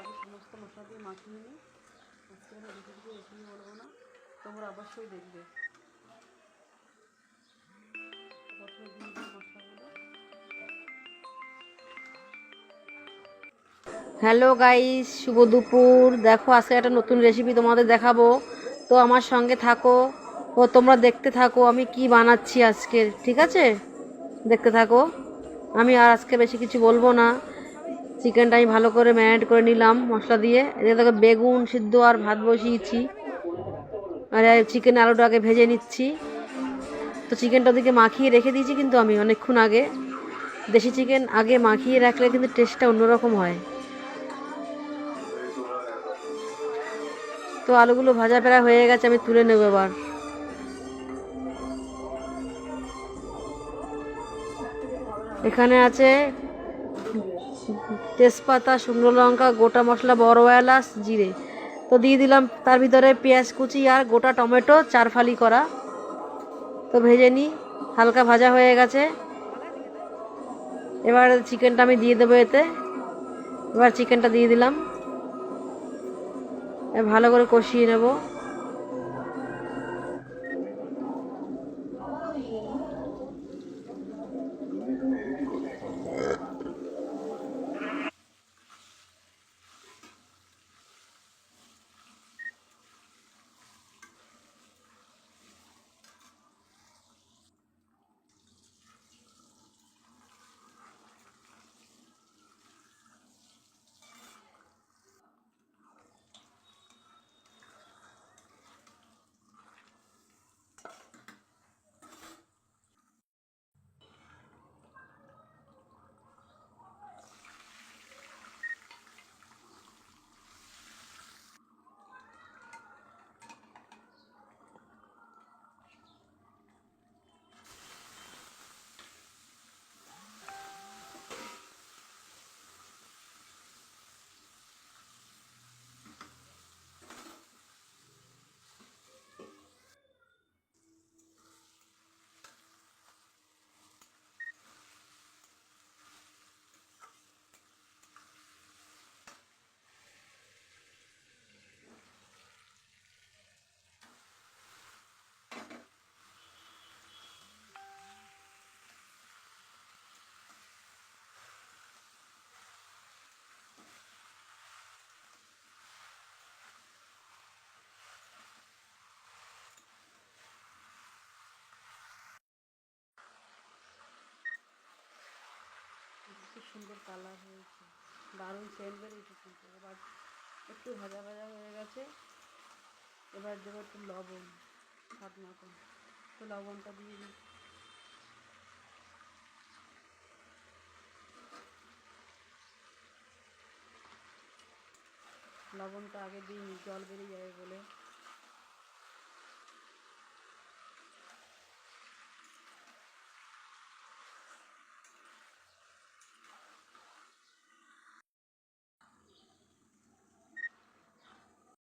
আগে সমস্ত মশলা দিয়ে মাখিয়ে নিই। আজকে আমি রেসিপি বলবো না, তোমরা অবশ্যই দেখবে। প্রথমে দিয়ে দিই মশলাগুলো। হ্যালো গাইস, শুভ দুপুর। দেখো আজকে একটা নতুন রেসিপি তোমাদের দেখাবো, তো আমার সঙ্গে থাকো ও তোমরা দেখতে থাকো আমি কি বানাচ্ছি আজকে। ঠিক আছে, দেখতে থাকো। আমি আর আজকে বেশি কিছু বলবো না। চিকেনটা আমি ভালো করে ম্যারিনেট করে নিলাম মশলা দিয়ে। এদিকে দেখো বেগুন সিদ্ধ আর ভাত বসিয়েছি, আর চিকেন আলুটাকে ভেজে নিচ্ছি। তো চিকেনটা ওদিকে মাখিয়ে রেখে দিয়েছি কিন্তু আমি অনেকক্ষণ আগে। দেশি চিকেন আগে মাখিয়ে রাখলে কিন্তু টেস্টটা অন্যরকম হয়। তো আলুগুলো ভাজা প্রায় হয়ে গেছে, আমি তুলে নেব এবার। এখানে আছে তেজপাতা, শুকনো লঙ্কা, গোটা মশলা, বড় এলাচ, জিরে। তো দিয়ে দিলাম তার ভিতরে পেঁয়াজ কুচি আর গোটা টমেটো 4 ফালি করা। তো ভেজে নিই, হালকা ভাজা হয়ে গেছে। এবার চিকেনটা আমি দিয়ে দেবো এতে। এবার চিকেনটা দিয়ে দিলাম, ভালো করে কষিয়ে নেব। খুব সুন্দর কালার হয়েছে, দারুণ সেন্ট বেরিয়েছে কিন্তু। এবার একটু ভাজা ভাজা হয়ে গেছে। এবার দেবো একটু লবণ, স্বাদ মতন। তো লবণটা দিয়ে দিই। লবণটা আগে দিইনি, জল বেরিয়ে যাবে বলে।